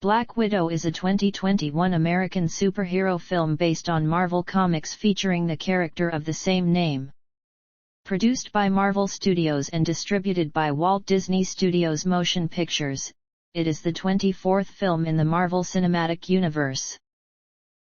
Black Widow is a 2021 American superhero film based on Marvel Comics featuring the character of the same name. Produced by Marvel Studios and distributed by Walt Disney Studios Motion Pictures, it is the 24th film in the Marvel Cinematic Universe.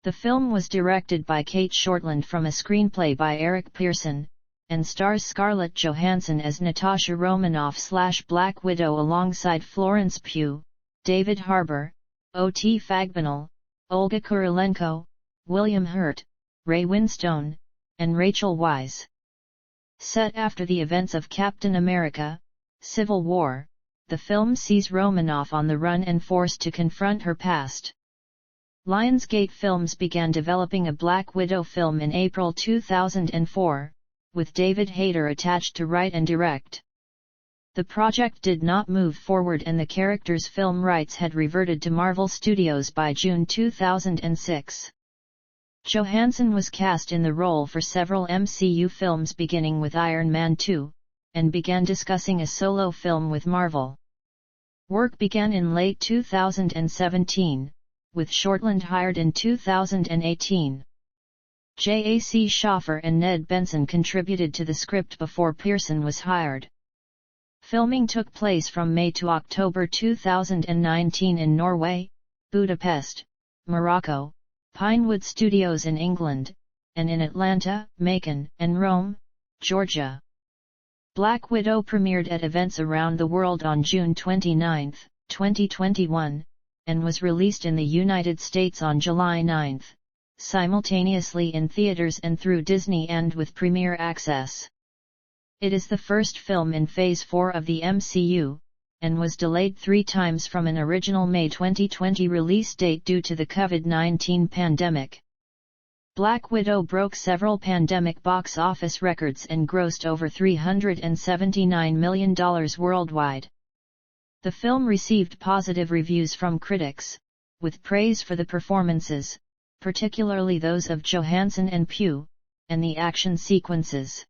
The film was directed by Kate Shortland from a screenplay by Eric Pearson, and stars Scarlett Johansson as Natasha Romanoff/Black Widow alongside Florence Pugh, David Harbour, O.T. Fagbanal, Olga Kurylenko, William Hurt, Ray Winstone, and Rachel Weisz. Set after the events of Captain America: Civil War, the film sees Romanoff on the run and forced to confront her past. Lionsgate Films began developing a Black Widow film in April 2004, with David Hayter attached to write and direct. The project did not move forward and the character's film rights had reverted to Marvel Studios by June 2006. Johansson was cast in the role for several MCU films beginning with Iron Man 2, and began discussing a solo film with Marvel. Work began in late 2017, with Shortland hired in 2018. J.A.C. Schaffer and Ned Benson contributed to the script before Pearson was hired. Filming took place from May to October 2019 in Norway, Budapest, Morocco, Pinewood Studios in England, and in Atlanta, Macon, and Rome, Georgia. Black Widow premiered at events around the world on June 29, 2021, and was released in the United States on July 9, simultaneously in theaters and through Disney and with Premier Access. It is the first film in Phase 4 of the MCU, and was delayed 3 times from an original May 2020 release date due to the COVID-19 pandemic. Black Widow broke several pandemic box office records and grossed over $379 million worldwide. The film received positive reviews from critics, with praise for the performances, particularly those of Johansson and Pugh, and the action sequences.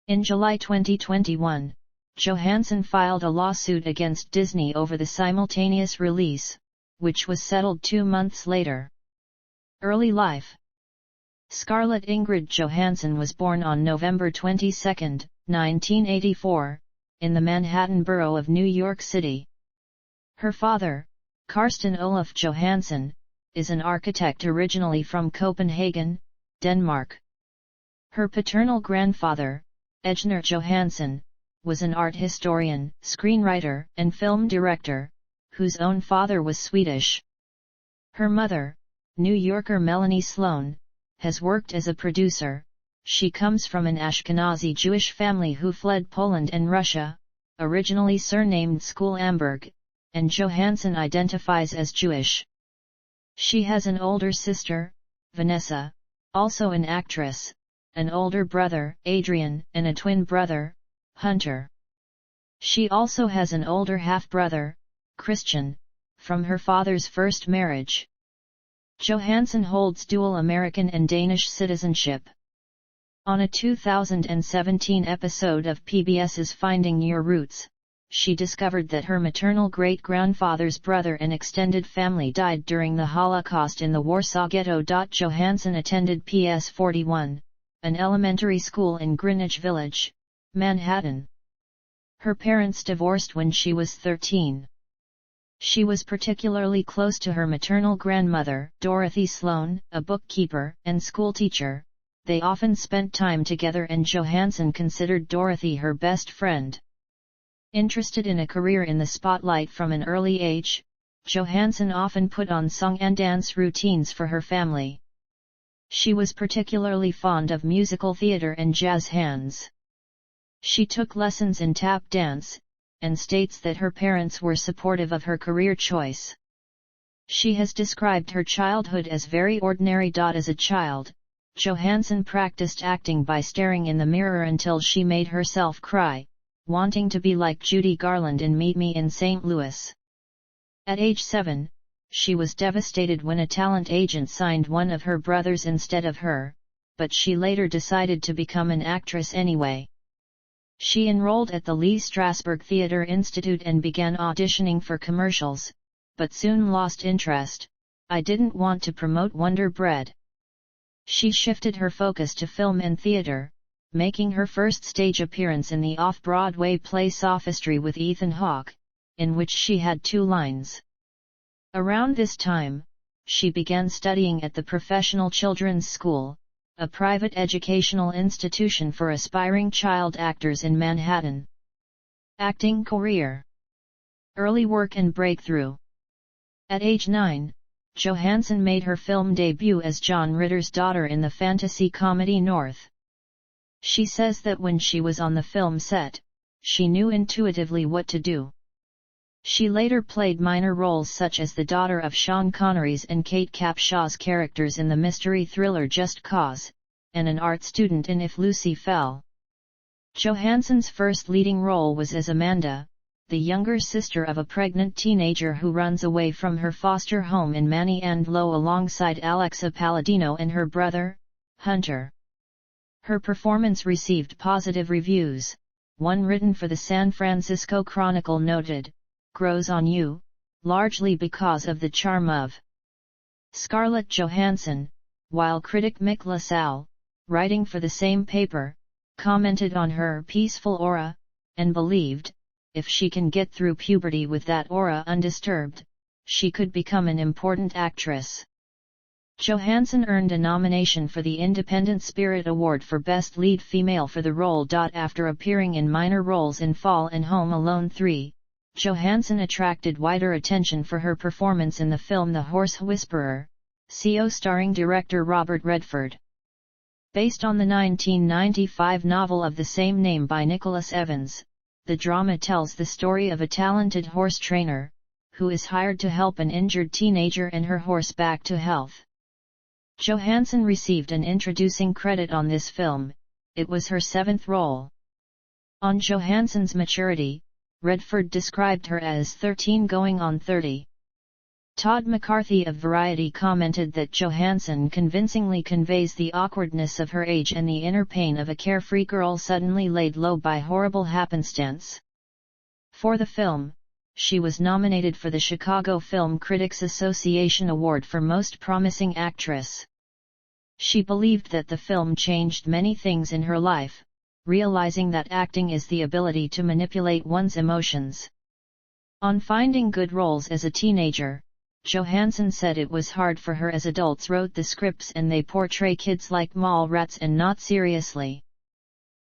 In July 2021, Johansson filed a lawsuit against Disney over the simultaneous release, which was settled 2 months later. Early life. Scarlett Ingrid Johansson was born on November 22, 1984, in the Manhattan borough of New York City. Her father, Karsten Olaf Johansson, is an architect originally from Copenhagen, Denmark. Her paternal grandfather, Ejner Johansson, was an art historian, screenwriter, and film director, whose own father was Swedish. Her mother, New Yorker Melanie Sloan, has worked as a producer. She comes from an Ashkenazi Jewish family who fled Poland and Russia, originally surnamed Skulamberg, and Johansson identifies as Jewish. She has an older sister, Vanessa, also an actress, an older brother, Adrian, and a twin brother, Hunter. She also has an older half-brother, Christian, from her father's first marriage. Johansson holds dual American and Danish citizenship. On a 2017 episode of PBS's Finding Your Roots, she discovered that her maternal great-grandfather's brother and extended family died during the Holocaust in the Warsaw Ghetto. Johansson attended PS 41, an elementary school in Greenwich Village, Manhattan. Her parents divorced when she was 13. She was particularly close to her maternal grandmother, Dorothy Sloan, a bookkeeper and schoolteacher. They often spent time together and Johansson considered Dorothy her best friend. Interested in a career in the spotlight from an early age, Johansson often put on song and dance routines for her family. She was particularly fond of musical theater and jazz hands. She took lessons in tap dance, and states that her parents were supportive of her career choice. She has described her childhood as very ordinary. As a child, Johansson practiced acting by staring in the mirror until she made herself cry, wanting to be like Judy Garland in Meet Me in St. Louis. At age 7, she was devastated when a talent agent signed one of her brothers instead of her, but she later decided to become an actress anyway. She enrolled at the Lee Strasberg Theatre Institute and began auditioning for commercials, but soon lost interest. I didn't want to promote Wonder Bread. She shifted her focus to film and theater, making her first stage appearance in the off-Broadway play Sophistry with Ethan Hawke, in which she had 2 lines. Around this time, she began studying at the Professional Children's School, a private educational institution for aspiring child actors in Manhattan. Acting career. Early work and breakthrough. At age 9, Johansson made her film debut as John Ritter's daughter in the fantasy comedy North. She says that when she was on the film set, she knew intuitively what to do. She later played minor roles such as the daughter of Sean Connery's and Kate Capshaw's characters in the mystery thriller Just Cause, and an art student in If Lucy Fell. Johansson's first leading role was as Amanda, the younger sister of a pregnant teenager who runs away from her foster home in Manny and Low alongside Alexa Palladino and her brother, Hunter. Her performance received positive reviews. One written for the San Francisco Chronicle noted, "Grows on you, largely because of the charm of Scarlett Johansson," while critic Mick LaSalle, writing for the same paper, commented on her peaceful aura, and believed, if she can get through puberty with that aura undisturbed, she could become an important actress. Johansson earned a nomination for the Independent Spirit Award for Best Lead Female for the role. After appearing in minor roles in Fall and Home Alone 3, Johansson attracted wider attention for her performance in the film The Horse Whisperer, CO starring director Robert Redford. Based on the 1995 novel of the same name by Nicholas Evans, the drama tells the story of a talented horse trainer, who is hired to help an injured teenager and her horse back to health. Johansson received an introducing credit on this film. It was her 7th role. On Johansson's maturity, Redford described her as 13 going on 30. Todd McCarthy of Variety commented that Johansson convincingly conveys the awkwardness of her age and the inner pain of a carefree girl suddenly laid low by horrible happenstance. For the film, she was nominated for the Chicago Film Critics Association Award for Most Promising Actress. She believed that the film changed many things in her life, realizing that acting is the ability to manipulate one's emotions. On finding good roles as a teenager, Johansson said it was hard for her as adults wrote the scripts and they portray kids like mall rats and not seriously.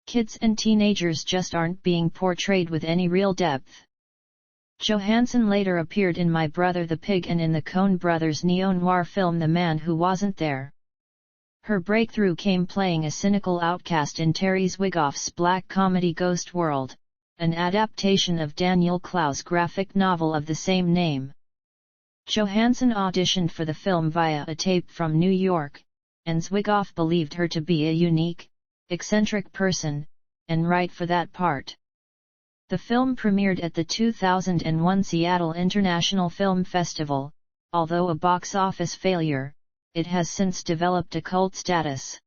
Kids and teenagers just aren't being portrayed with any real depth. Johansson later appeared in My Brother the Pig and in the Coen brothers' neo-noir film The Man Who Wasn't There. Her breakthrough came playing a cynical outcast in Terry Zwigoff's black comedy Ghost World, an adaptation of Daniel Clow's graphic novel of the same name. Johansson auditioned for the film via a tape from New York, and Zwigoff believed her to be a unique, eccentric person, and right for that part. The film premiered at the 2001 Seattle International Film Festival. Although a box office failure, it has since developed a cult status.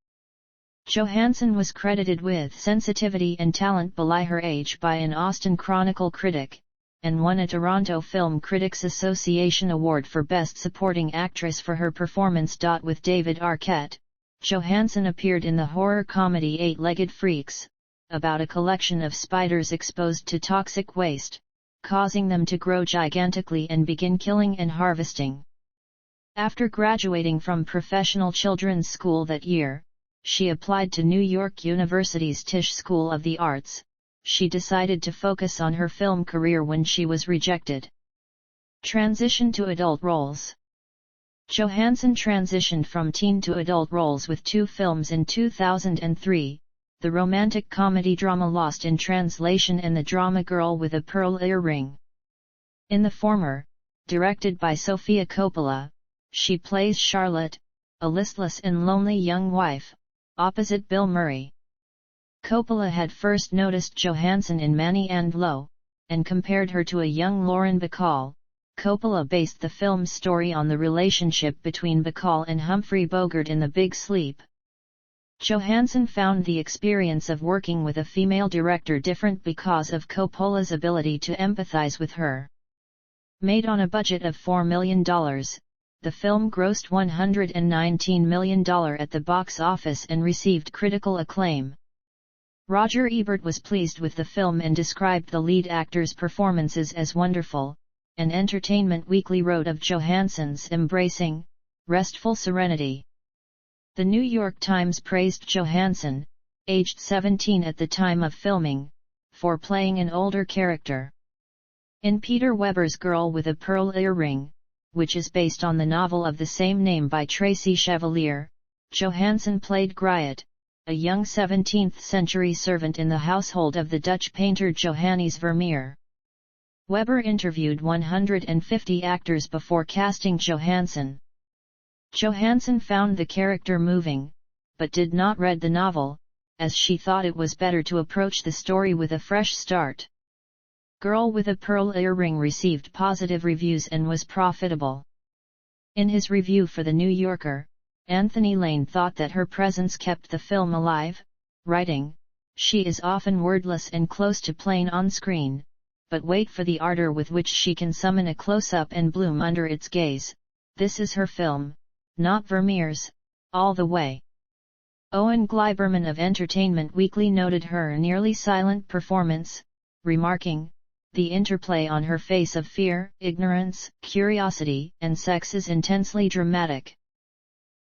Johansson was credited with sensitivity and talent belie her age by an Austin Chronicle critic, and won a Toronto Film Critics Association Award for Best Supporting Actress for her performance. With David Arquette, Johansson appeared in the horror comedy Eight-Legged Freaks, about a collection of spiders exposed to toxic waste, causing them to grow gigantically and begin killing and harvesting. After graduating from Professional Children's School that year, she applied to New York University's Tisch School of the Arts. She decided to focus on her film career when she was rejected. Transition to adult roles. Johansson transitioned from teen to adult roles with 2 films in 2003, the romantic comedy drama Lost in Translation and the drama Girl with a Pearl Earring. In the former, directed by Sofia Coppola, she plays Charlotte, a listless and lonely young wife, opposite Bill Murray. Coppola had first noticed Johansson in Manny and Low, and compared her to a young Lauren Bacall. Coppola based the film's story on the relationship between Bacall and Humphrey Bogart in The Big Sleep. Johansson found the experience of working with a female director different because of Coppola's ability to empathize with her. Made on a budget of $4 million, the film grossed $119 million at the box office and received critical acclaim. Roger Ebert was pleased with the film and described the lead actors' performances as wonderful, and Entertainment Weekly wrote of Johansson's embracing, restful serenity. The New York Times praised Johansson, aged 17 at the time of filming, for playing an older character. In Peter Weber's Girl with a Pearl Earring, which is based on the novel of the same name by Tracy Chevalier, Johansson played Griot, a young 17th-century servant in the household of the Dutch painter Johannes Vermeer. Weber interviewed 150 actors before casting Johansson. Johansson found the character moving, but did not read the novel, as she thought it was better to approach the story with a fresh start. Girl with a Pearl Earring received positive reviews and was profitable. In his review for The New Yorker, Anthony Lane thought that her presence kept the film alive, writing, "She is often wordless and close to plain on screen, but wait for the ardor with which she can summon a close-up and bloom under its gaze. This is her film, not Vermeer's, all the way." Owen Gleiberman of Entertainment Weekly noted her nearly silent performance, remarking, "The interplay on her face of fear, ignorance, curiosity, and sex is intensely dramatic."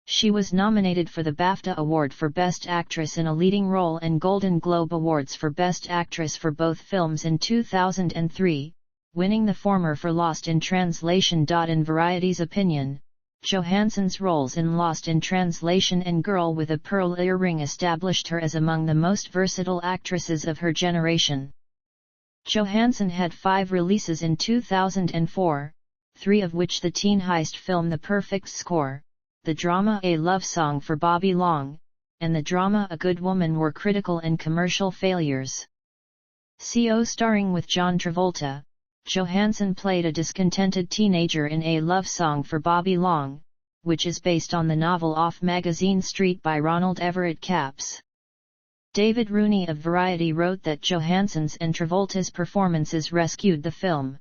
She was nominated for the BAFTA Award for Best Actress in a Leading Role and Golden Globe Awards for Best Actress for both films in 2003, winning the former for Lost in Translation. In Variety's opinion, Johansson's roles in Lost in Translation and Girl with a Pearl Earring established her as among the most versatile actresses of her generation. Johansson had 5 releases in 2004, 3 of which the teen heist film The Perfect Score, the drama A Love Song for Bobby Long, and the drama A Good Woman were critical and commercial failures. Co-starring with John Travolta, Johansson played a discontented teenager in A Love Song for Bobby Long, which is based on the novel Off Magazine Street by Ronald Everett Capps. David Rooney of Variety wrote that Johansson's and Travolta's performances rescued the film.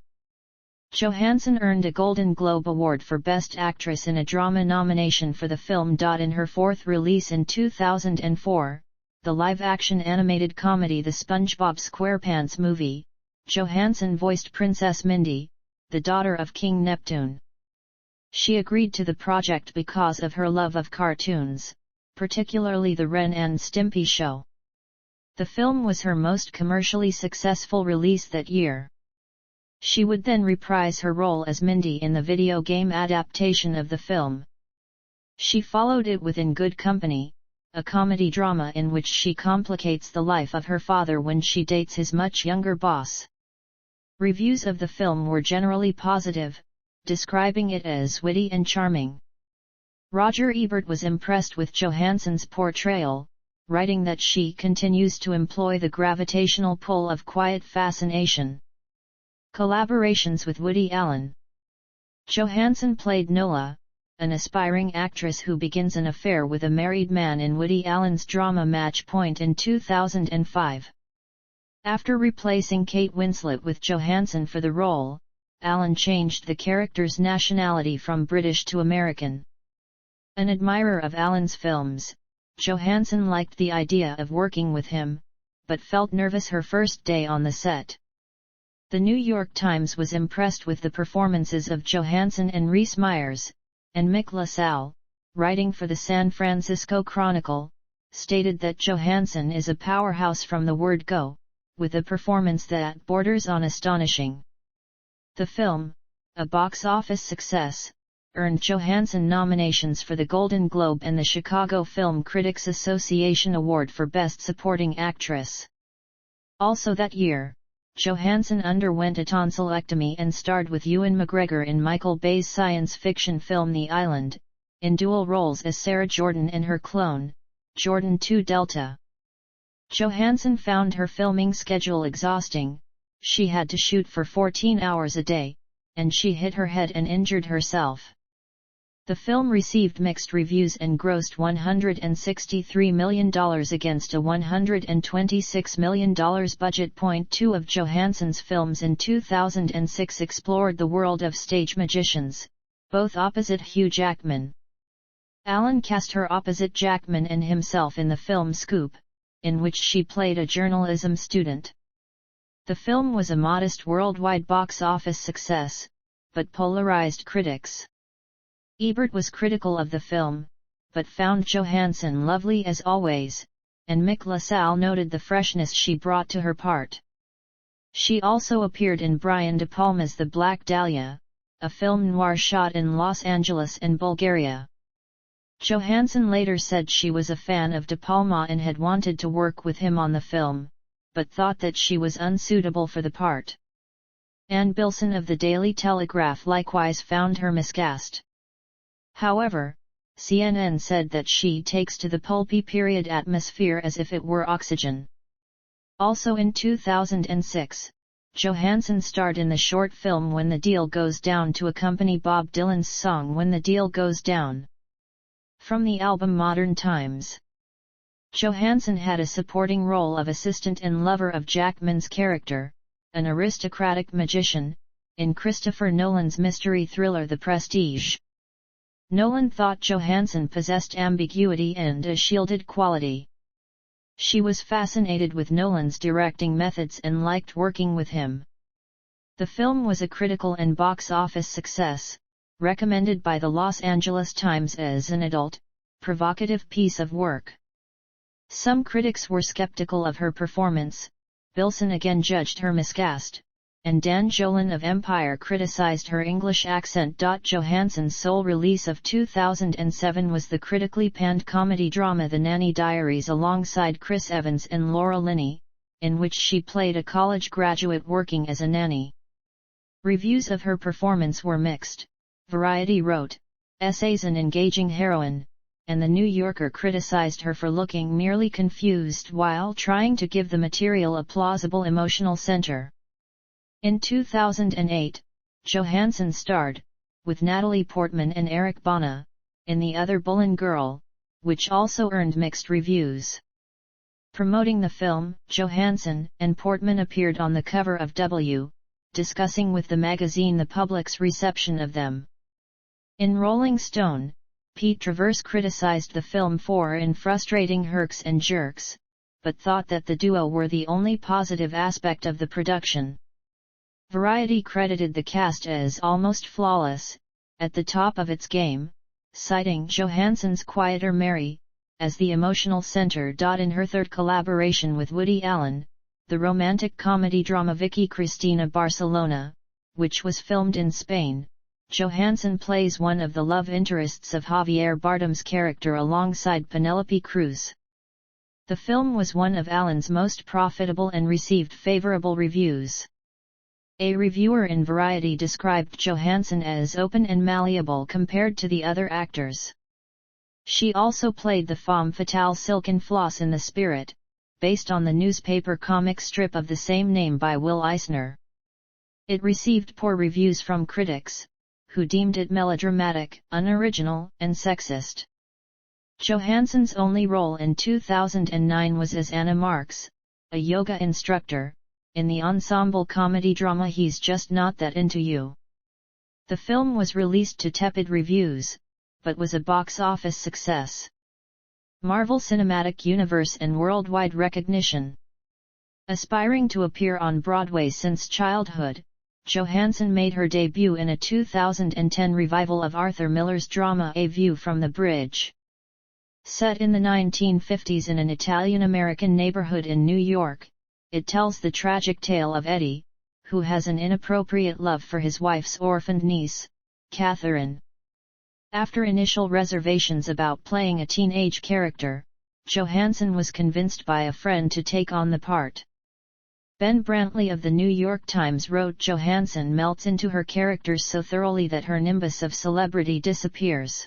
Johansson earned a Golden Globe Award for Best Actress in a Drama nomination for the film. In her 4th release in 2004, the live-action animated comedy The SpongeBob SquarePants Movie, Johansson voiced Princess Mindy, the daughter of King Neptune. She agreed to the project because of her love of cartoons, particularly the Ren and Stimpy show. The film was her most commercially successful release that year. She would then reprise her role as Mindy in the video game adaptation of the film. She followed it with In Good Company, a comedy drama in which she complicates the life of her father when she dates his much younger boss. Reviews of the film were generally positive, describing it as witty and charming. Roger Ebert was impressed with Johansson's portrayal, writing that she continues to employ the gravitational pull of quiet fascination. Collaborations with Woody Allen. Johansson played Nola, an aspiring actress who begins an affair with a married man in Woody Allen's drama Match Point in 2005. After replacing Kate Winslet with Johansson for the role, Allen changed the character's nationality from British to American. An admirer of Allen's films, Johansson liked the idea of working with him, but felt nervous her first day on the set. The New York Times was impressed with the performances of Johansson and Rhys Meyers, and Mick LaSalle, writing for the San Francisco Chronicle, stated that Johansson is a powerhouse from the word go, with a performance that borders on astonishing. The film, a box office success, earned Johansson nominations for the Golden Globe and the Chicago Film Critics Association Award for Best Supporting Actress. Also that year, Johansson underwent a tonsillectomy and starred with Ewan McGregor in Michael Bay's science fiction film The Island, in dual roles as Sarah Jordan and her clone, Jordan 2 Delta. Johansson found her filming schedule exhausting. She had to shoot for 14 hours a day, and she hit her head and injured herself. The film received mixed reviews and grossed $163 million against a $126 million budget. Two of Johansson's films in 2006 explored the world of stage magicians, both opposite Hugh Jackman. Allen cast her opposite Jackman and himself in the film Scoop, in which she played a journalism student. The film was a modest worldwide box office success, but polarized critics. Ebert was critical of the film, but found Johansson lovely as always, and Mick LaSalle noted the freshness she brought to her part. She also appeared in Brian De Palma's The Black Dahlia, a film noir shot in Los Angeles and Bulgaria. Johansson later said she was a fan of De Palma and had wanted to work with him on the film, but thought that she was unsuitable for the part. Ann Bilson of the Daily Telegraph likewise found her miscast. However, CNN said that she takes to the pulpy period atmosphere as if it were oxygen. Also in 2006, Johansson starred in the short film When the Deal Goes Down to accompany Bob Dylan's song When the Deal Goes Down. From the album Modern Times. Johansson had a supporting role of assistant and lover of Jackman's character, an aristocratic magician, in Christopher Nolan's mystery thriller The Prestige. Nolan thought Johansson possessed ambiguity and a shielded quality. She was fascinated with Nolan's directing methods and liked working with him. The film was a critical and box office success, recommended by the Los Angeles Times as an adult, provocative piece of work. Some critics were skeptical of her performance. Bilson again judged her miscast, and Dan Jolin of Empire criticized her English accent. Johansson's sole release of 2007 was the critically panned comedy drama The Nanny Diaries alongside Chris Evans and Laura Linney, in which she played a college graduate working as a nanny. Reviews of her performance were mixed. Variety wrote, "Essay's an engaging heroine," and The New Yorker criticized her for looking merely confused while trying to give the material a plausible emotional center. In 2008, Johansson starred, with Natalie Portman and Eric Bana, in The Other Boleyn Girl, which also earned mixed reviews. Promoting the film, Johansson and Portman appeared on the cover of W, discussing with the magazine the public's reception of them. In Rolling Stone, Pete Traverse criticized the film for frustrating herks and jerks, but thought that the duo were the only positive aspect of the production. Variety credited the cast as almost flawless, at the top of its game, citing Johansson's quieter Mary as the emotional center. In her third collaboration with Woody Allen, the romantic comedy drama Vicky Cristina Barcelona, which was filmed in Spain, Johansson plays one of the love interests of Javier Bardem's character alongside Penelope Cruz. The film was one of Allen's most profitable and received favorable reviews. A reviewer in Variety described Johansson as open and malleable compared to the other actors. She also played the femme fatale Silken Floss in The Spirit, based on the newspaper comic strip of the same name by Will Eisner. It received poor reviews from critics, who deemed it melodramatic, unoriginal, and sexist. Johansson's only role in 2009 was as Anna Marks, a yoga instructor, in the ensemble comedy drama He's Just Not That Into You. The film was released to tepid reviews, but was a box office success. Marvel Cinematic Universe and worldwide recognition. Aspiring to appear on Broadway since childhood, Johansson made her debut in a 2010 revival of Arthur Miller's drama A View from the Bridge. Set in the 1950s in an Italian-American neighborhood in New York, it tells the tragic tale of Eddie, who has an inappropriate love for his wife's orphaned niece, Catherine. After initial reservations about playing a teenage character, Johansson was convinced by a friend to take on the part. Ben Brantley of the New York Times wrote Johansson melts into her characters so thoroughly that her nimbus of celebrity disappears.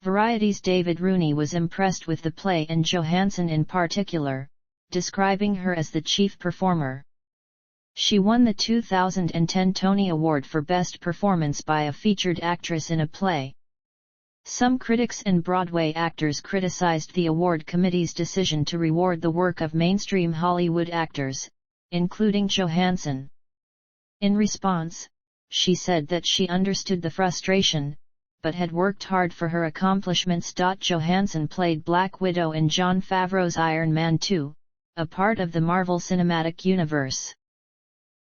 Variety's David Rooney was impressed with the play and Johansson in particular, describing her as the chief performer. She won the 2010 Tony Award for Best Performance by a Featured Actress in a Play. Some critics and Broadway actors criticized the award committee's decision to reward the work of mainstream Hollywood actors, including Johansson. In response, she said that she understood the frustration, but had worked hard for her accomplishments. Johansson played Black Widow in Jon Favreau's Iron Man 2, a part of the Marvel Cinematic Universe.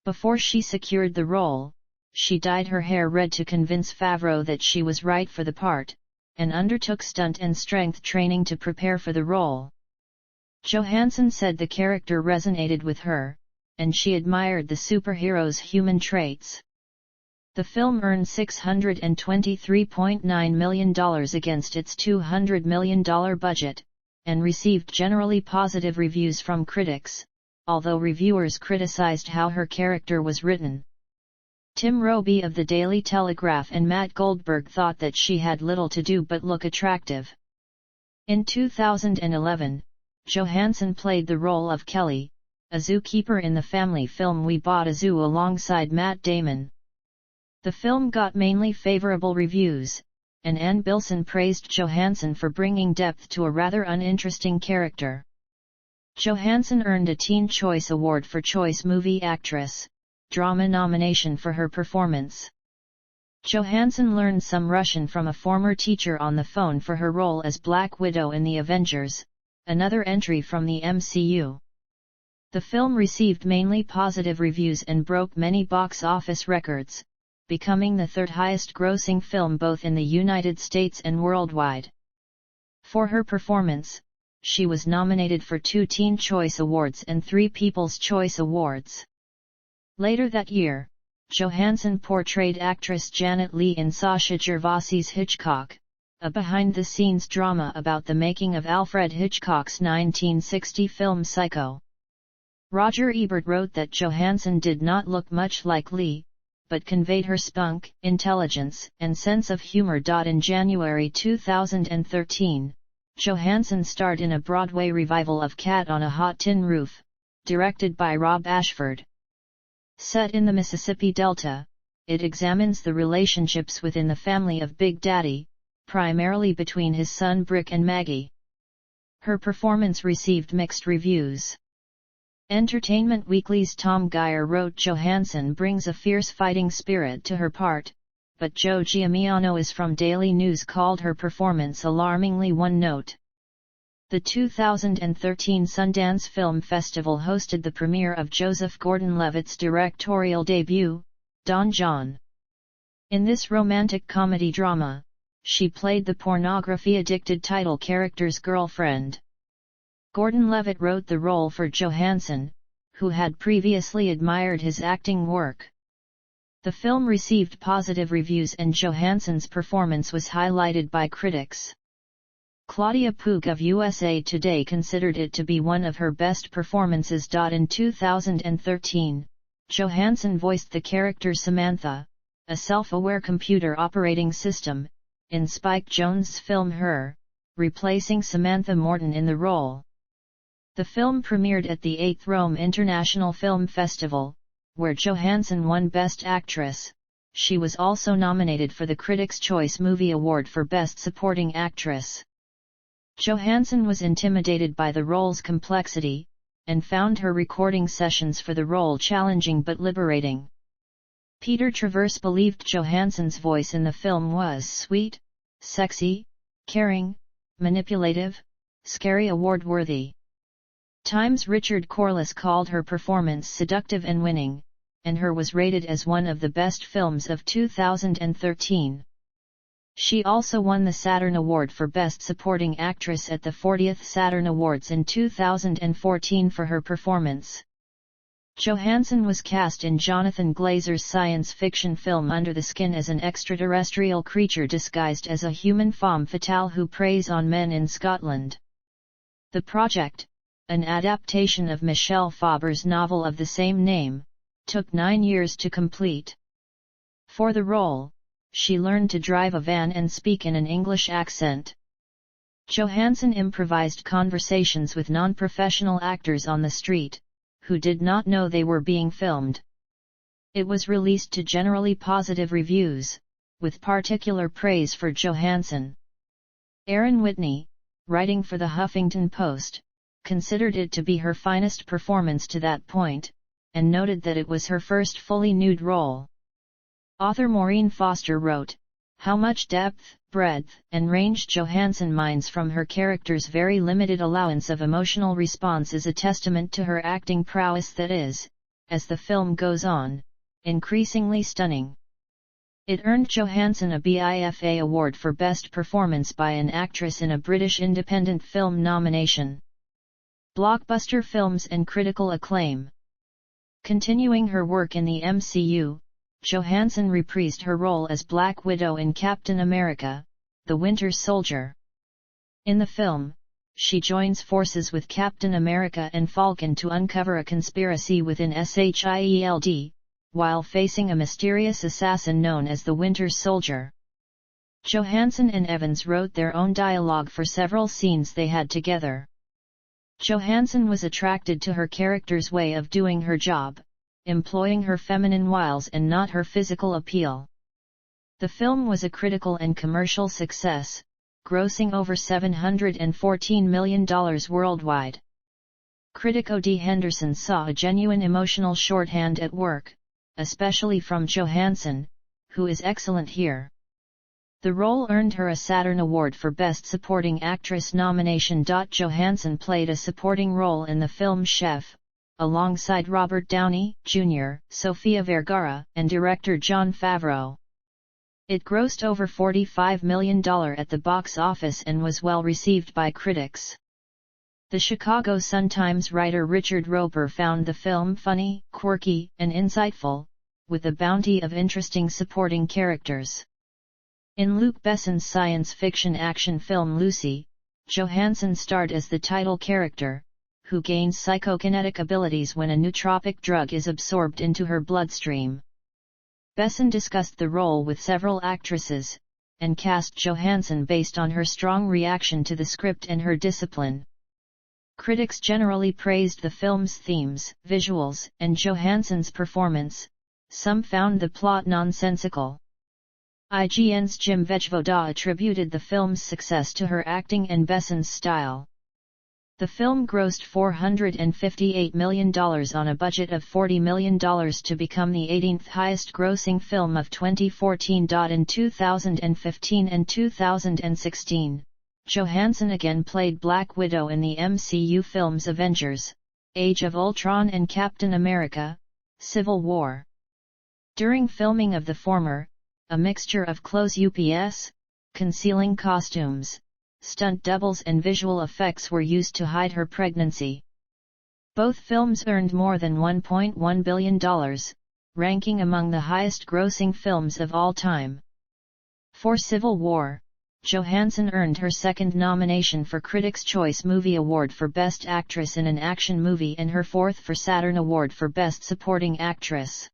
Before she secured the role, she dyed her hair red to convince Favreau that she was right for the part, and undertook stunt and strength training to prepare for the role. Johansson said the character resonated with her, and she admired the superhero's human traits. The film earned $623.9 million against its $200 million budget, and received generally positive reviews from critics, although reviewers criticized how her character was written. Tim Roby of the Daily Telegraph and Matt Goldberg thought that she had little to do but look attractive. In 2011, Johansson played the role of Kelly, a zookeeper in the family film We Bought a Zoo alongside Matt Damon. The film got mainly favorable reviews, and Ann Bilson praised Johansson for bringing depth to a rather uninteresting character. Johansson earned a Teen Choice Award for Choice Movie Actress, Drama nomination for her performance. Johansson learned some Russian from a former teacher on the phone for her role as Black Widow in The Avengers, another entry from the MCU. The film received mainly positive reviews and broke many box office records, becoming the third highest grossing film both in the United States and worldwide. For her performance, she was nominated for 2 Teen Choice Awards and 3 People's Choice Awards. Later that year, Johansson portrayed actress Janet Leigh in Sasha Gervasi's Hitchcock, a behind-the-scenes drama about the making of Alfred Hitchcock's 1960 film Psycho. Roger Ebert wrote that Johansson did not look much like Leigh, but conveyed her spunk, intelligence, and sense of humor. In January 2013, Johansson starred in a Broadway revival of Cat on a Hot Tin Roof, directed by Rob Ashford. Set in the Mississippi Delta, it examines the relationships within the family of Big Daddy, primarily between his son Brick and Maggie. Her performance received mixed reviews. Entertainment Weekly's Tom Geyer wrote Johansson brings a fierce fighting spirit to her part, but Joe Giamiano from Daily News called her performance alarmingly one-note. The 2013 Sundance Film Festival hosted the premiere of Joseph Gordon-Levitt's directorial debut, Don John. In this romantic comedy drama, she played the pornography-addicted title character's girlfriend. Gordon-Levitt wrote the role for Johansson, who had previously admired his acting work. The film received positive reviews and Johansson's performance was highlighted by critics. Claudia Poog of USA Today considered it to be one of her best performances. In 2013, Johansson voiced the character Samantha, a self-aware computer operating system, in Spike Jonze's film Her, replacing Samantha Morton in the role. The film premiered at the 8th Rome International Film Festival, where Johansson won Best Actress. She was also nominated for the Critics' Choice Movie Award for Best Supporting Actress. Johansson was intimidated by the role's complexity, and found her recording sessions for the role challenging but liberating. Peter Travers believed Johansson's voice in the film was sweet, sexy, caring, manipulative, scary, award-worthy. Times' Richard Corliss called her performance seductive and winning, and Her was rated as one of the best films of 2013. She also won the Saturn Award for Best Supporting Actress at the 40th Saturn Awards in 2014 for her performance. Johansson was cast in Jonathan Glazer's science fiction film Under the Skin as an extraterrestrial creature disguised as a human femme fatale who preys on men in Scotland. The project, an adaptation of Michel Fauber's novel of the same name, took 9 years to complete. For the role, she learned to drive a van and speak in an English accent. Johansson improvised conversations with non-professional actors on the street, who did not know they were being filmed. It was released to generally positive reviews, with particular praise for Johansson. Erin Whitney, writing for the Huffington Post, considered it to be her finest performance to that point, and noted that it was her first fully nude role. Author Maureen Foster wrote, "How much depth, breadth, and range Johansson mines from her character's very limited allowance of emotional response is a testament to her acting prowess that is, as the film goes on, increasingly stunning." It earned Johansson a BIFA Award for Best Performance by an Actress in a British Independent Film nomination. Blockbuster films and critical acclaim. Continuing her work in the MCU, Johansson reprised her role as Black Widow in Captain America: The Winter Soldier. In the film, she joins forces with Captain America and Falcon to uncover a conspiracy within SHIELD, while facing a mysterious assassin known as the Winter Soldier. Johansson and Evans wrote their own dialogue for several scenes they had together. Johansson was attracted to her character's way of doing her job, employing her feminine wiles and not her physical appeal. The film was a critical and commercial success, grossing over $714 million worldwide. Critic O.D. Henderson saw a genuine emotional shorthand at work, especially from Johansson, who is excellent here. The role earned her a Saturn Award for Best Supporting Actress nomination. Johansson played a supporting role in the film Chef, alongside Robert Downey, Jr., Sofia Vergara, and director Jon Favreau. It grossed over $45 million at the box office and was well received by critics. The Chicago Sun-Times writer Richard Roeper found the film funny, quirky, and insightful, with a bounty of interesting supporting characters. In Luc Besson's science fiction action film Lucy, Johansson starred as the title character, who gains psychokinetic abilities when a nootropic drug is absorbed into her bloodstream. Besson discussed the role with several actresses, and cast Johansson based on her strong reaction to the script and her discipline. Critics generally praised the film's themes, visuals, and Johansson's performance. Some found the plot nonsensical. IGN's Jim Vejvoda attributed the film's success to her acting and Besson's style. The film grossed $458 million on a budget of $40 million to become the 18th highest-grossing film of 2014. In 2015 and 2016, Johansson again played Black Widow in the MCU films Avengers: Age of Ultron and Captain America: Civil War. During filming of the former, a mixture of clothes UPS, concealing costumes, stunt doubles and visual effects were used to hide her pregnancy. Both films earned more than $1.1 billion, ranking among the highest-grossing films of all time. For Civil War, Johansson earned her second nomination for Critics' Choice Movie Award for Best Actress in an Action Movie and her fourth for Saturn Award for Best Supporting Actress.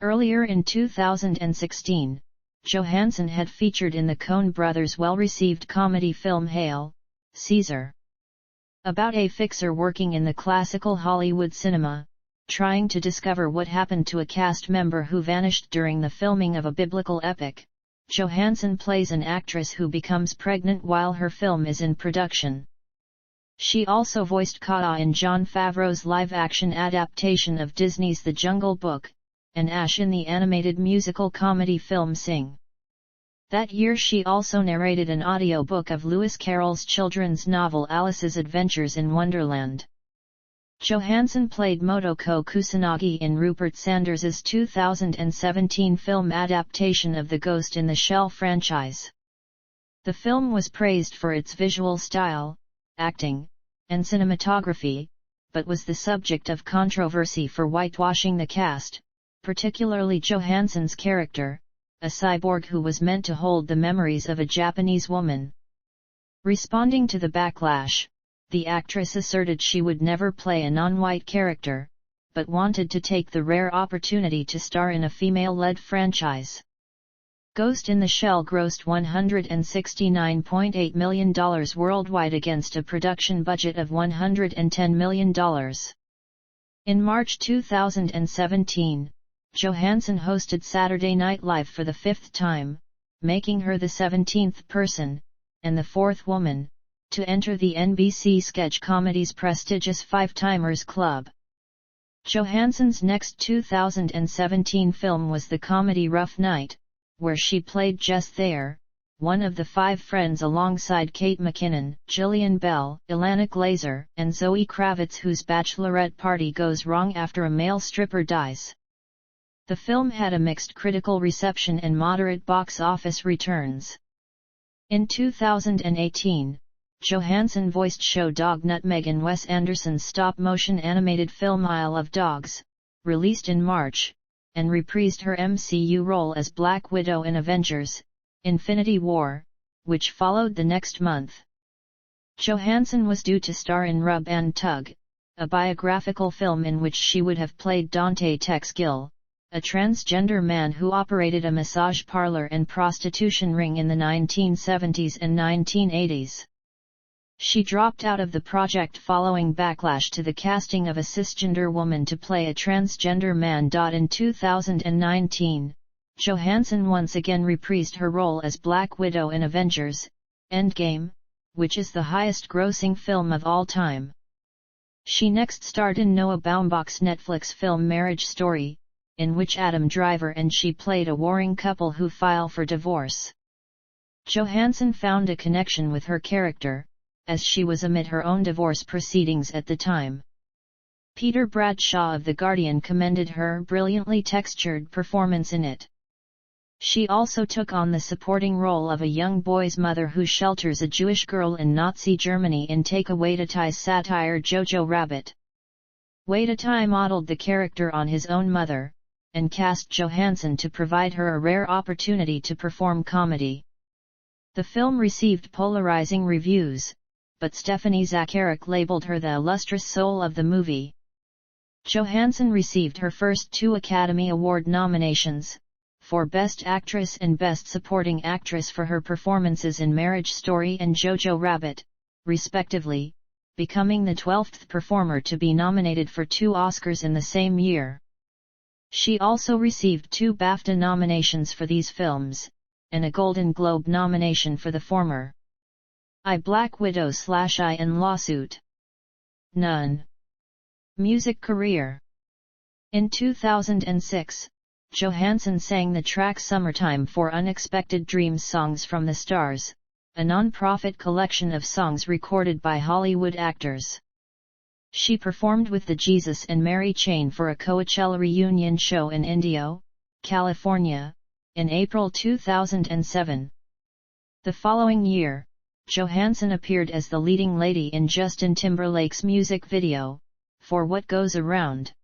Earlier in 2016, Johansson had featured in the Coen brothers' well-received comedy film Hail, Caesar. About a fixer working in the classical Hollywood cinema, trying to discover what happened to a cast member who vanished during the filming of a biblical epic, Johansson plays an actress who becomes pregnant while her film is in production. She also voiced Kaa in Jon Favreau's live-action adaptation of Disney's The Jungle Book, and Ash in the animated musical comedy film Sing. That year she also narrated an audiobook of Lewis Carroll's children's novel Alice's Adventures in Wonderland. Johansson played Motoko Kusanagi in Rupert Sanders's 2017 film adaptation of the Ghost in the Shell franchise. The film was praised for its visual style, acting, and cinematography, but was the subject of controversy for whitewashing the cast, particularly Johansson's character, a cyborg who was meant to hold the memories of a Japanese woman. Responding to the backlash, the actress asserted she would never play a non-white character, but wanted to take the rare opportunity to star in a female-led franchise. Ghost in the Shell grossed $169.8 million worldwide against a production budget of $110 million. In March 2017, Johansson hosted Saturday Night Live for the fifth time, making her the 17th person, and the fourth woman, to enter the NBC sketch comedy's prestigious Five-Timers Club. Johansson's next 2017 film was the comedy Rough Night, where she played Jess Thayer, one of the five friends alongside Kate McKinnon, Jillian Bell, Ilana Glazer, and Zoe Kravitz, whose bachelorette party goes wrong after a male stripper dies. The film had a mixed critical reception and moderate box office returns. In 2018, Johansson voiced show dog Nutmeg in Wes Anderson's stop-motion animated film Isle of Dogs, released in March, and reprised her MCU role as Black Widow in Avengers: Infinity War, which followed the next month. Johansson was due to star in Rub and Tug, a biographical film in which she would have played Dante Tex Gill, a transgender man who operated a massage parlor and prostitution ring in the 1970s and 1980s. She dropped out of the project following backlash to the casting of a cisgender woman to play a transgender man. In 2019, Johansson once again reprised her role as Black Widow in Avengers: Endgame, which is the highest-grossing film of all time. She next starred in Noah Baumbach's Netflix film Marriage Story, in which Adam Driver and she played a warring couple who file for divorce. Johansson found a connection with her character, as she was amid her own divorce proceedings at the time. Peter Bradshaw of The Guardian commended her brilliantly textured performance in it. She also took on the supporting role of a young boy's mother who shelters a Jewish girl in Nazi Germany in Taika Waititi's satire Jojo Rabbit. Waititi modeled the character on his own mother, and cast Johansson to provide her a rare opportunity to perform comedy. The film received polarizing reviews, but Stephanie Zacharek labeled her the illustrious soul of the movie. Johansson received her first 2 Academy Award nominations, for Best Actress and Best Supporting Actress for her performances in Marriage Story and Jojo Rabbit, respectively, becoming the 12th performer to be nominated for 2 Oscars in the same year. She also received 2 BAFTA nominations for these films, and a Golden Globe nomination for the former. Black Widow / I in Lawsuit. None. Music career. In 2006, Johansson sang the track Summertime for Unexpected Dreams Songs from the Stars, a non-profit collection of songs recorded by Hollywood actors. She performed with the Jesus and Mary Chain for a Coachella reunion show in Indio, California, in April 2007. The following year, Johansson appeared as the leading lady in Justin Timberlake's music video, For What Goes Around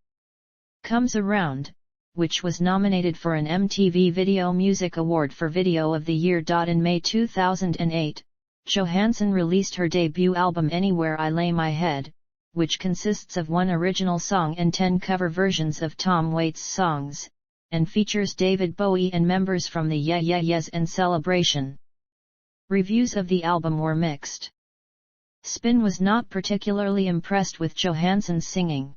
Comes Around, which was nominated for an MTV Video Music Award for Video of the Year. In May 2008, Johansson released her debut album Anywhere I Lay My Head, which consists of 1 original song and 10 cover versions of Tom Waits songs, and features David Bowie and members from the Yeah Yeah Yeahs and Celebration. Reviews of the album were mixed. Spin was not particularly impressed with Johansson's singing.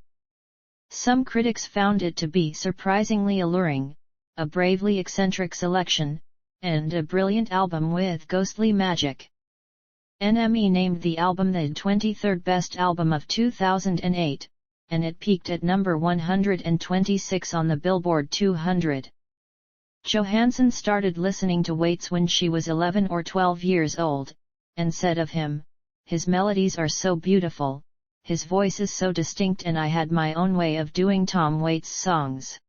Some critics found it to be surprisingly alluring, a bravely eccentric selection, and a brilliant album with ghostly magic. NME named the album the 23rd best album of 2008, and it peaked at number 126 on the Billboard 200. Johansson started listening to Waits when she was 11 or 12 years old, and said of him, "His melodies are so beautiful, his voice is so distinct, and I had my own way of doing Tom Waits songs."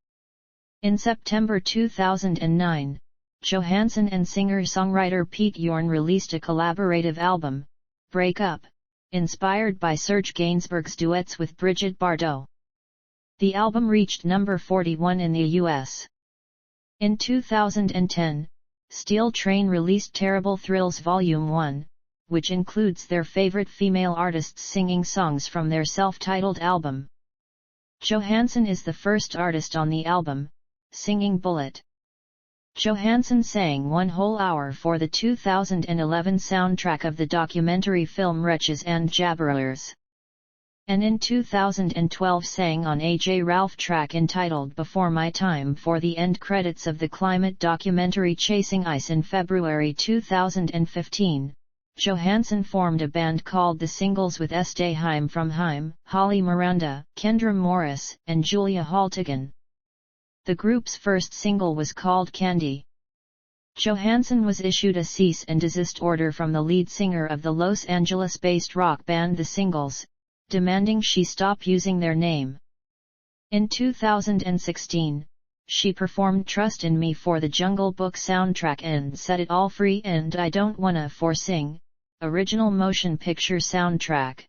In September 2009, Johansson and singer-songwriter Pete Yorn released a collaborative album, Break Up, inspired by Serge Gainsbourg's duets with Brigitte Bardot. The album reached number 41 in the US. In 2010, Steel Train released Terrible Thrills Volume 1, which includes their favorite female artists singing songs from their self-titled album. Johansson is the first artist on the album, singing Bullet. Johansson sang 1 whole hour for the 2011 soundtrack of the documentary film Wretches and Jabberers. And in 2012 sang on a J. Ralph track entitled Before My Time for the end credits of the climate documentary Chasing Ice in February 2015, Johansson formed a band called The Singles with Estée Haim from Haim, Holly Miranda, Kendra Morris, and Julia Haltigan. The group's first single was called Candy. Johansson was issued a cease and desist order from the lead singer of the Los Angeles-based rock band The Singles, demanding she stop using their name. In 2016, she performed Trust in Me for the Jungle Book soundtrack and Set It All Free and I Don't Wanna for Sing, original motion picture soundtrack.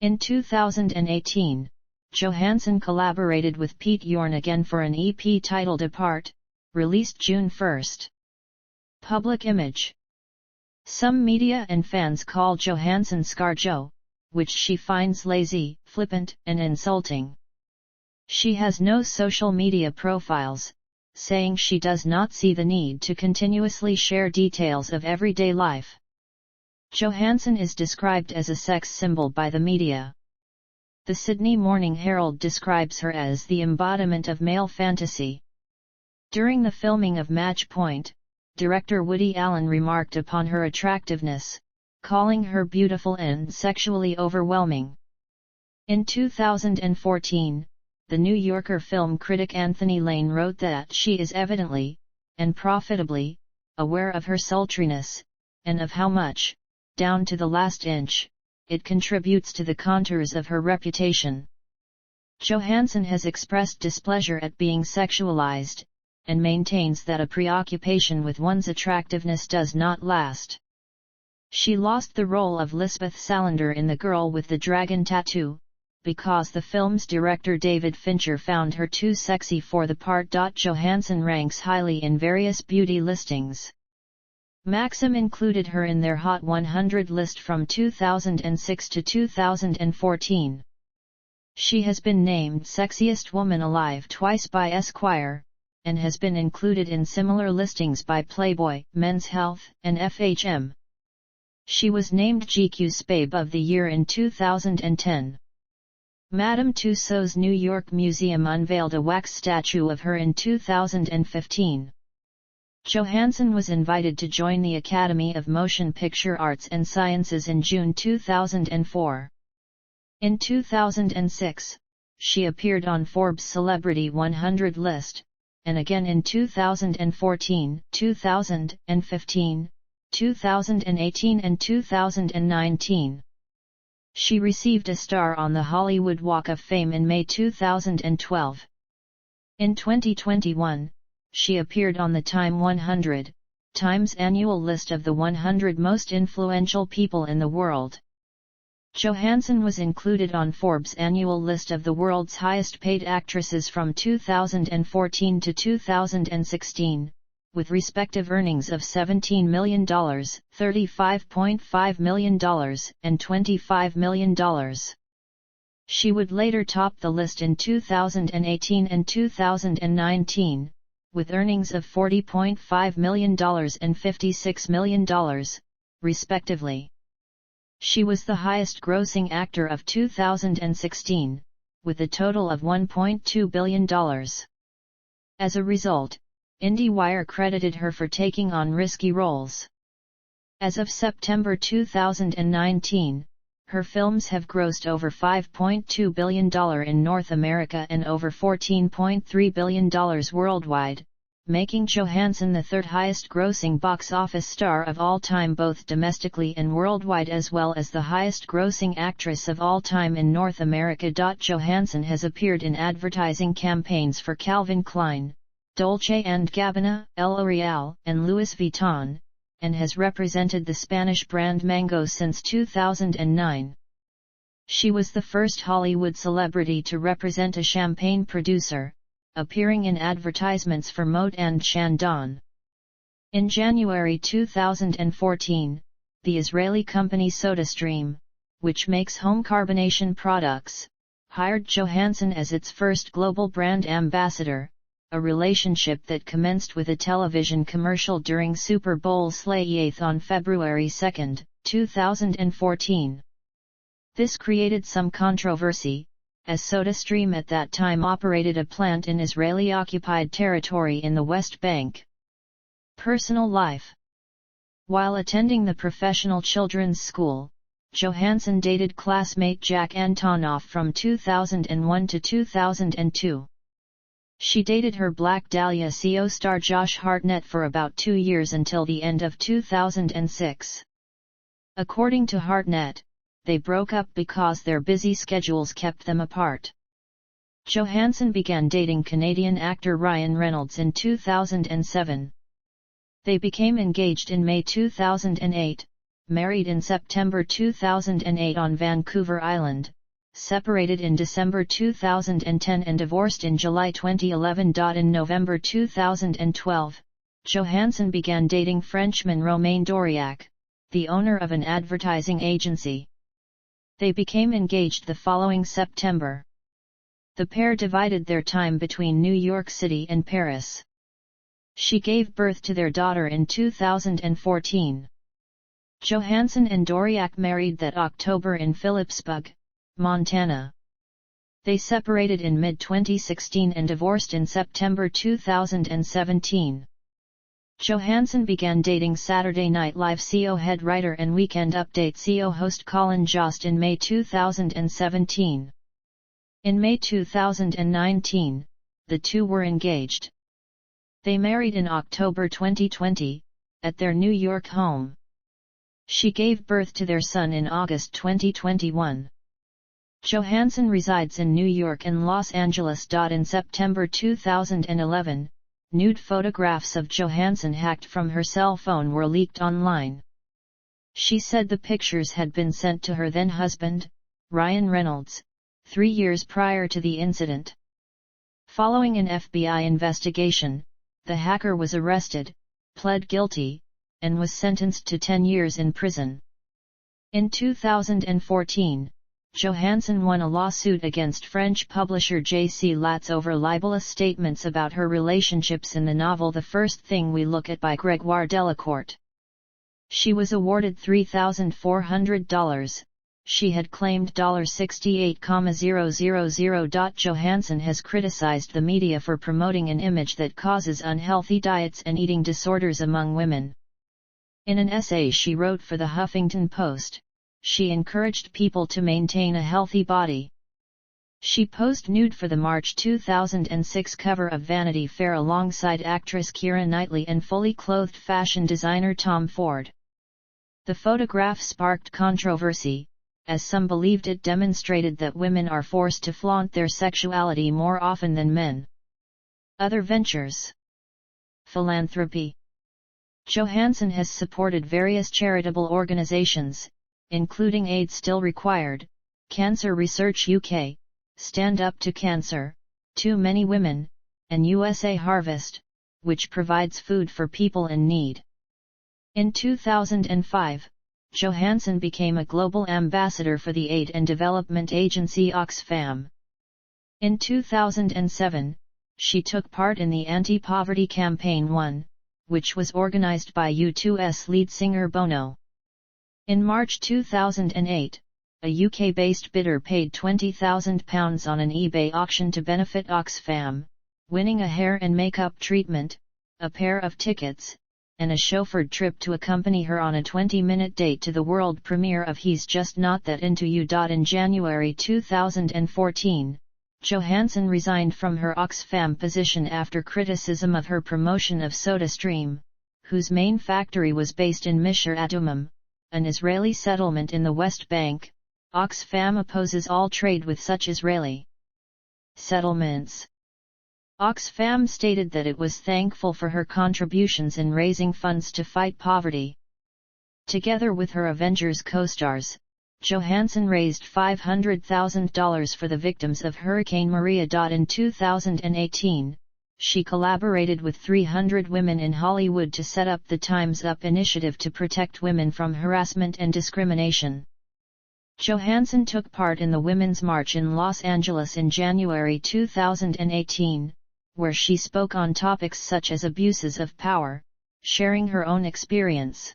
In 2018, Johansson collaborated with Pete Yorn again for an EP titled Apart, released June 1. Public image. Some media and fans call Johansson ScarJo, which she finds lazy, flippant, and insulting. She has no social media profiles, saying she does not see the need to continuously share details of everyday life. Johansson is described as a sex symbol by the media. The Sydney Morning Herald describes her as the embodiment of male fantasy. During the filming of Match Point, director Woody Allen remarked upon her attractiveness, calling her beautiful and sexually overwhelming. In 2014, The New Yorker film critic Anthony Lane wrote that she is evidently, and profitably, aware of her sultriness, and of how much, down to the last inch, it contributes to the contours of her reputation. Johansson has expressed displeasure at being sexualized, and maintains that a preoccupation with one's attractiveness does not last. She lost the role of Lisbeth Salander in The Girl with the Dragon Tattoo, because the film's director David Fincher found her too sexy for the part. Johansson ranks highly in various beauty listings. Maxim included her in their Hot 100 list from 2006 to 2014. She has been named Sexiest Woman Alive twice by Esquire, and has been included in similar listings by Playboy, Men's Health, and FHM. She was named GQ's Babe of the Year in 2010. Madame Tussauds New York Museum unveiled a wax statue of her in 2015. Johansson was invited to join the Academy of Motion Picture Arts and Sciences in June 2004. In 2006, she appeared on Forbes' Celebrity 100 list, and again in 2014, 2015, 2018 and 2019. She received a star on the Hollywood Walk of Fame in May 2012. In 2021, she appeared on the Time 100, Time's annual list of the 100 most influential people in the world. Johansson was included on Forbes' annual list of the world's highest-paid actresses from 2014 to 2016, with respective earnings of $17 million, $35.5 million, and $25 million. She would later top the list in 2018 and 2019, with earnings of $40.5 million and $56 million, respectively. She was the highest-grossing actor of 2016, with a total of $1.2 billion. As a result, IndieWire credited her for taking on risky roles. As of September 2019, her films have grossed over $5.2 billion in North America and over $14.3 billion worldwide, making Johansson the third highest-grossing box office star of all time both domestically and worldwide, as well as the highest-grossing actress of all time in North America. Johansson has appeared in advertising campaigns for Calvin Klein, Dolce & Gabbana, L'Oreal, and Louis Vuitton, and has represented the Spanish brand Mango since 2009. She was the first Hollywood celebrity to represent a champagne producer, appearing in advertisements for Moët and Chandon. In January 2014, the Israeli company SodaStream, which makes home carbonation products, hired Johansson as its first global brand ambassador, a relationship that commenced with a television commercial during Super Bowl XVIII on February 2, 2014. This created some controversy, as SodaStream at that time operated a plant in Israeli-occupied territory in the West Bank. Personal life. While attending the professional children's school, Johansson dated classmate Jack Antonoff from 2001 to 2002. She dated her Black Dahlia CO star Josh Hartnett for about 2 years until the end of 2006. According to Hartnett, they broke up because their busy schedules kept them apart. Johansson began dating Canadian actor Ryan Reynolds in 2007. They became engaged in May 2008, married in September 2008 on Vancouver Island, separated in December 2010 and divorced in July 2011. In November 2012, Johansson began dating Frenchman Romain Doriac, the owner of an advertising agency. They became engaged the following September. The pair divided their time between New York City and Paris. She gave birth to their daughter in 2014. Johansson and Doriac married that October in Phillipsburg, Montana. They separated in mid-2016 and divorced in September 2017. Johansson began dating Saturday Night Live CO head writer and Weekend Update CO host Colin Jost in May 2017. In May 2019, the two were engaged. They married in October 2020, at their New York home. She gave birth to their son in August 2021. Johansson resides in New York and Los Angeles. In September 2011, nude photographs of Johansson hacked from her cell phone were leaked online. She said the pictures had been sent to her then-husband, Ryan Reynolds, 3 years prior to the incident. Following an FBI investigation, the hacker was arrested, pled guilty, and was sentenced to 10 years in prison. In 2014, Johansson won a lawsuit against French publisher J.C. Latz over libelous statements about her relationships in the novel The First Thing We Look At by Grégoire Delacourt. She was awarded $3,400. She had claimed $68,000. Johansson has criticized the media for promoting an image that causes unhealthy diets and eating disorders among women. In an essay she wrote for the Huffington Post, she encouraged people to maintain a healthy body. She posed nude for the March 2006 cover of Vanity Fair alongside actress Keira Knightley and fully clothed fashion designer Tom Ford. The photograph sparked controversy, as some believed it demonstrated that women are forced to flaunt their sexuality more often than men. Other ventures. Philanthropy. Johansson has supported various charitable organizations, including AIDS Still Required, Cancer Research UK, Stand Up to Cancer, Too Many Women, and USA Harvest, which provides food for people in need. In 2005, Johansson became a global ambassador for the aid and development agency Oxfam. In 2007, she took part in the Anti-Poverty Campaign 1, which was organized by U2's lead singer Bono. In March 2008, a UK-based bidder paid £20,000 on an eBay auction to benefit Oxfam, winning a hair and makeup treatment, a pair of tickets, and a chauffeured trip to accompany her on a 20-minute date to the world premiere of He's Just Not That Into You. In January 2014, Johansson resigned from her Oxfam position after criticism of her promotion of SodaStream, whose main factory was based in Misher Adumim, an Israeli settlement in the West Bank. Oxfam opposes all trade with such Israeli settlements. Oxfam stated that it was thankful for her contributions in raising funds to fight poverty. Together with her Avengers co-stars, Johansson raised $500,000 for the victims of Hurricane Maria. In 2018, she collaborated with 300 women in Hollywood to set up the Time's Up initiative to protect women from harassment and discrimination. Johansson took part in the Women's March in Los Angeles in January 2018, where she spoke on topics such as abuses of power, sharing her own experience.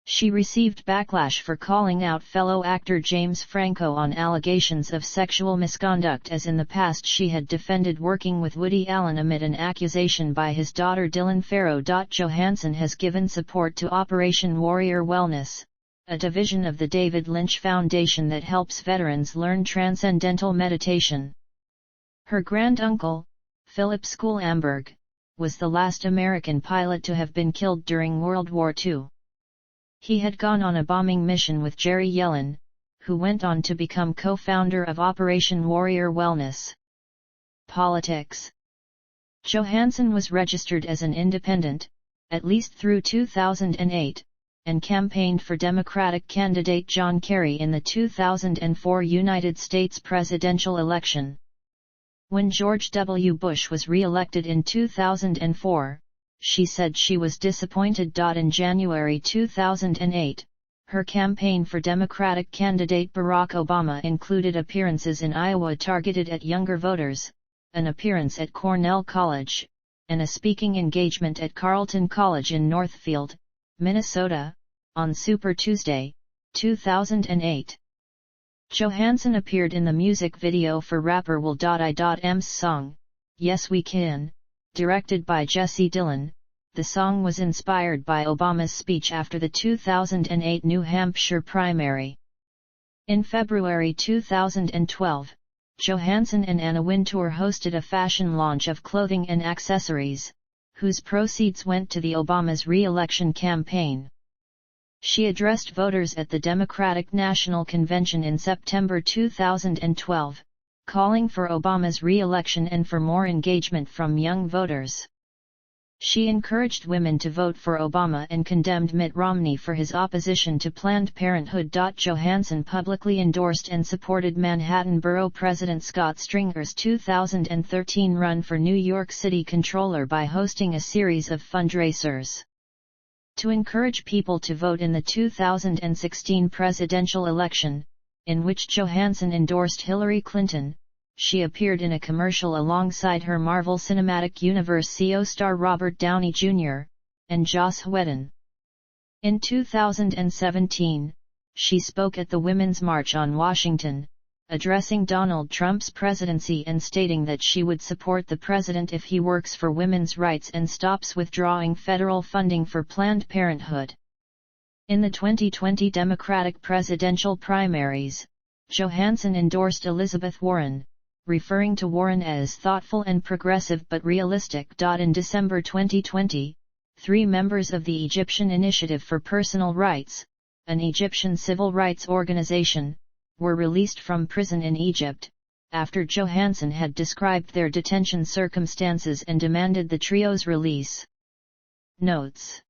She received backlash for calling out fellow actor James Franco on allegations of sexual misconduct, as in the past she had defended working with Woody Allen amid an accusation by his daughter Dylan Farrow. Johansson has given support to Operation Warrior Wellness, a division of the David Lynch Foundation that helps veterans learn transcendental meditation. Her granduncle, Philip Schoolamberg, was the last American pilot to have been killed during World War II. He had gone on a bombing mission with Jerry Yellen, who went on to become co-founder of Operation Warrior Wellness. Politics. Johansson was registered as an independent, at least through 2008, and campaigned for Democratic candidate John Kerry in the 2004 United States presidential election. When George W. Bush was re-elected in 2004, she said she was disappointed. In January 2008, her campaign for Democratic candidate Barack Obama included appearances in Iowa targeted at younger voters, an appearance at Cornell College, and a speaking engagement at Carleton College in Northfield, Minnesota, on Super Tuesday, 2008. Johansson appeared in the music video for rapper Will.i.am's song, Yes We Can, directed by Jesse Dillon. The song was inspired by Obama's speech after the 2008 New Hampshire primary. In February 2012, Johansson and Anna Wintour hosted a fashion launch of clothing and accessories, whose proceeds went to the Obama's re-election campaign. She addressed voters at the Democratic National Convention in September 2012, calling for Obama's re-election and for more engagement from young voters. She encouraged women to vote for Obama and condemned Mitt Romney for his opposition to Planned Parenthood. Johansson publicly endorsed and supported Manhattan Borough President Scott Stringer's 2013 run for New York City Comptroller by hosting a series of fundraisers to encourage people to vote in the 2016 presidential election, in which Johansson endorsed Hillary Clinton. She appeared in a commercial alongside her Marvel Cinematic Universe co-star Robert Downey Jr. and Joss Whedon. In 2017, she spoke at the Women's March on Washington, addressing Donald Trump's presidency and stating that she would support the president if he works for women's rights and stops withdrawing federal funding for Planned Parenthood. In the 2020 Democratic presidential primaries, Johansson endorsed Elizabeth Warren, referring to Warren as thoughtful and progressive but realistic. In December 2020, 3 members of the Egyptian Initiative for Personal Rights, an Egyptian civil rights organization, were released from prison in Egypt, after Johansson had described their detention circumstances and demanded the trio's release. Notes.